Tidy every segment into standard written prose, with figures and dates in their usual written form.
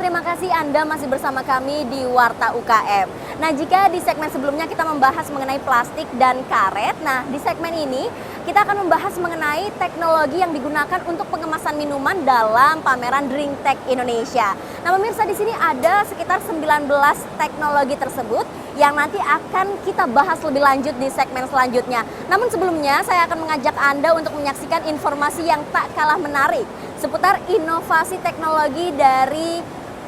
terima kasih Anda masih bersama kami di Warta UKM. Nah, jika di segmen sebelumnya kita membahas mengenai plastik dan karet, nah di segmen ini kita akan membahas mengenai teknologi yang digunakan untuk pengemasan minuman dalam pameran DrinkTech Indonesia. Nah, pemirsa, di sini ada sekitar 19 teknologi tersebut yang nanti akan kita bahas lebih lanjut di segmen selanjutnya. Namun sebelumnya saya akan mengajak Anda untuk menyaksikan informasi yang tak kalah menarik seputar inovasi teknologi dari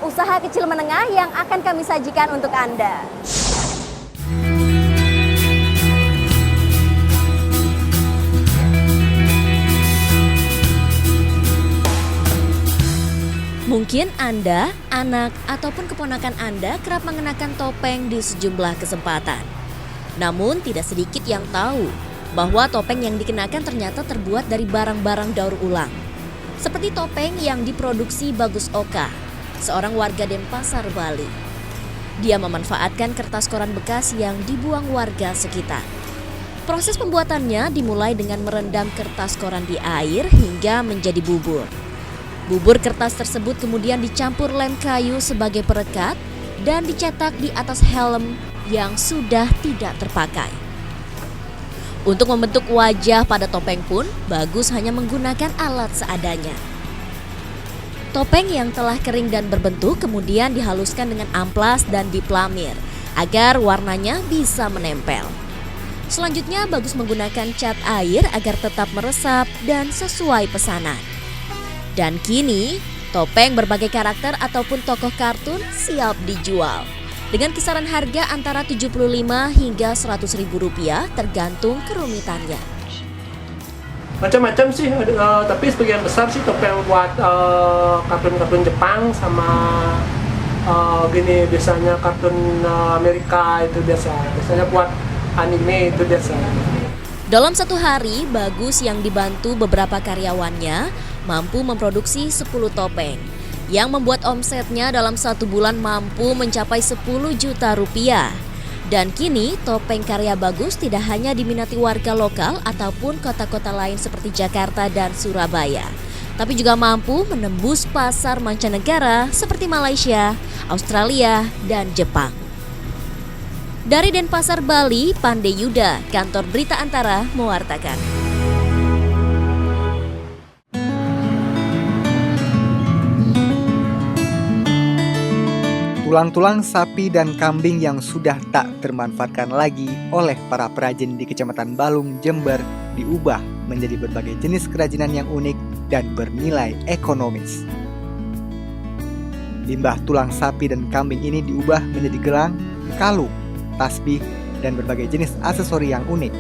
usaha kecil menengah yang akan kami sajikan untuk Anda. Mungkin Anda, anak, ataupun keponakan Anda kerap mengenakan topeng di sejumlah kesempatan. Namun tidak sedikit yang tahu bahwa topeng yang dikenakan ternyata terbuat dari barang-barang daur ulang. Seperti topeng yang diproduksi Bagus Oka, seorang warga Denpasar, Bali. Dia memanfaatkan kertas koran bekas yang dibuang warga sekitar. Proses pembuatannya dimulai dengan merendam kertas koran di air hingga menjadi bubur. Bubur kertas tersebut kemudian dicampur lem kayu sebagai perekat dan dicetak di atas helm yang sudah tidak terpakai. Untuk membentuk wajah pada topeng pun, Bagus hanya menggunakan alat seadanya. Topeng yang telah kering dan berbentuk kemudian dihaluskan dengan amplas dan diplamir agar warnanya bisa menempel. Selanjutnya Bagus menggunakan cat air agar tetap meresap dan sesuai pesanan. Dan kini, topeng berbagai karakter ataupun tokoh kartun siap dijual. Dengan kisaran harga antara Rp75 hingga Rp100.000 tergantung kerumitannya. Macam-macam sih, tapi sebagian besar sih topeng buat kartun-kartun Jepang sama biasanya kartun Amerika itu biasanya buat anime itu biasa. Dalam satu hari, Bagus yang dibantu beberapa karyawannya mampu memproduksi 10 topeng yang membuat omsetnya dalam satu bulan mampu mencapai Rp10 juta. Dan kini topeng karya Bagus tidak hanya diminati warga lokal ataupun kota-kota lain seperti Jakarta dan Surabaya, tapi juga mampu menembus pasar mancanegara seperti Malaysia, Australia, dan Jepang. Dari Denpasar, Bali, Pandey Yuda, Kantor Berita Antara mewartakan. Tulang-tulang sapi dan kambing yang sudah tak termanfaatkan lagi oleh para perajin di Kecamatan Balung, Jember diubah menjadi berbagai jenis kerajinan yang unik dan bernilai ekonomis. Limbah tulang sapi dan kambing ini diubah menjadi gelang, kalung, tasbih, dan berbagai jenis aksesori yang unik.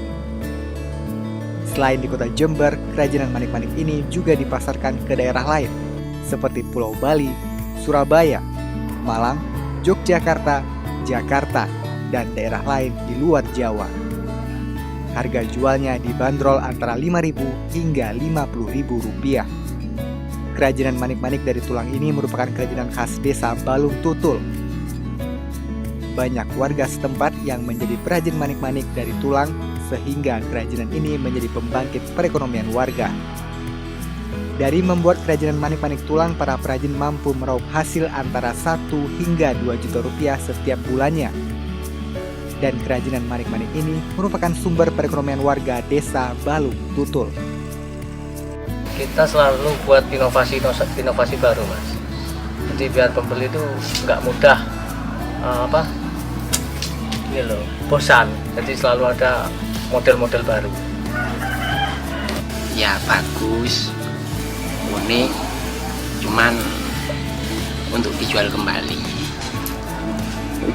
Selain di kota Jember, kerajinan manik-manik ini juga dipasarkan ke daerah lain seperti Pulau Bali, Surabaya, Malang, Yogyakarta, Jakarta, dan daerah lain di luar Jawa. Harga jualnya dibanderol antara Rp5.000 hingga Rp50.000. Kerajinan manik-manik dari tulang ini merupakan kerajinan khas desa Balung Tutul. Banyak warga setempat yang menjadi perajin manik-manik dari tulang sehingga kerajinan ini menjadi pembangkit perekonomian warga. Dari membuat kerajinan manik-manik tulang, para perajin mampu meraup hasil antara 1 hingga 2 juta rupiah setiap bulannya. Dan kerajinan manik-manik ini merupakan sumber perekonomian warga desa Balung Tutul. Kita selalu buat inovasi baru, Mas. Jadi biar pembeli itu nggak mudah bosan. Jadi selalu ada model-model baru. Ya bagus, unik, cuman untuk dijual kembali.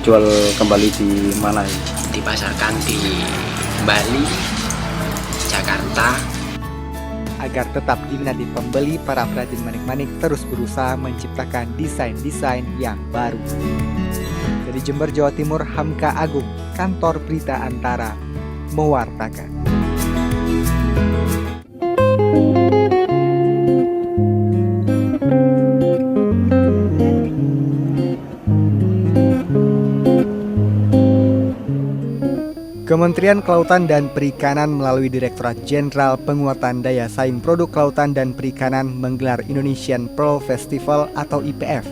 Jual kembali di mana ya? Dipasarkan di Bali, Jakarta. Agar tetap diminati pembeli, para perajin manik-manik terus berusaha menciptakan desain-desain yang baru. Dari Jember, Jawa Timur, Hamka Agung, Kantor Berita Antara, mewartakan. Kementerian Kelautan dan Perikanan melalui Direktorat Jenderal Penguatan Daya Saing Produk Kelautan dan Perikanan menggelar Indonesian Pearl Festival atau IPF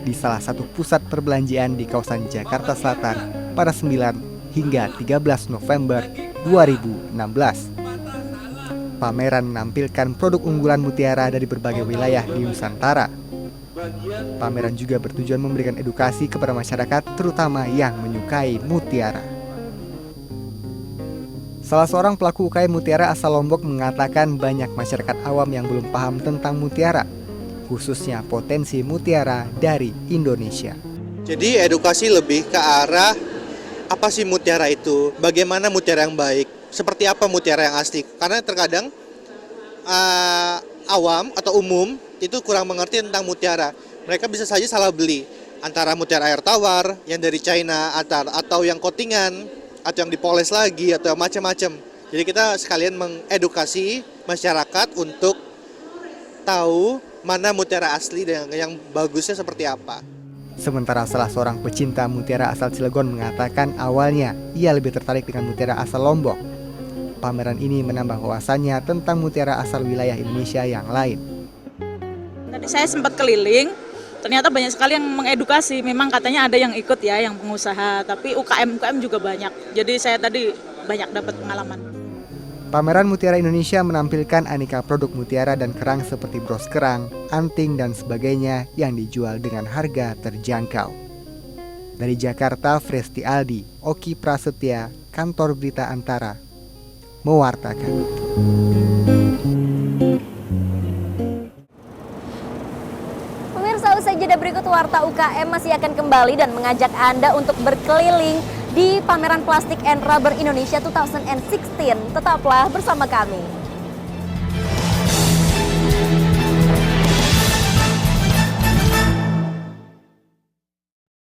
di salah satu pusat perbelanjaan di kawasan Jakarta Selatan pada 9 hingga 13 November 2016. Pameran menampilkan produk unggulan mutiara dari berbagai wilayah di Nusantara. Pameran juga bertujuan memberikan edukasi kepada masyarakat, terutama yang menyukai mutiara. Salah seorang pelaku UKM mutiara asal Lombok mengatakan banyak masyarakat awam yang belum paham tentang mutiara, khususnya potensi mutiara dari Indonesia. Jadi edukasi lebih ke arah apa sih mutiara itu, bagaimana mutiara yang baik, seperti apa mutiara yang asli. Karena terkadang awam atau umum itu kurang mengerti tentang mutiara. Mereka bisa saja salah beli antara mutiara air tawar yang dari China atau yang coatingan atau yang dipoles lagi atau macam-macam. Jadi kita sekalian mengedukasi masyarakat untuk tahu mana mutiara asli dan yang bagusnya seperti apa. Sementara salah seorang pecinta mutiara asal Cilegon mengatakan awalnya ia lebih tertarik dengan mutiara asal Lombok. Pameran ini menambah wawasannya tentang mutiara asal wilayah Indonesia yang lain. Tadi saya sempat keliling, ternyata banyak sekali yang mengedukasi. Memang katanya ada yang ikut ya, yang pengusaha, tapi UKM juga banyak. Jadi saya tadi banyak dapat pengalaman. Pameran Mutiara Indonesia menampilkan aneka produk mutiara dan kerang seperti bros kerang, anting, dan sebagainya yang dijual dengan harga terjangkau. Dari Jakarta, Fresti Aldi, Oki Prasetya, Kantor Berita Antara, mewartakan. Pemirsa, usai jeda berikut Warta UKM masih akan kembali dan mengajak Anda untuk berkeliling di pameran Plastik and Rubber Indonesia 2016. Tetaplah bersama kami.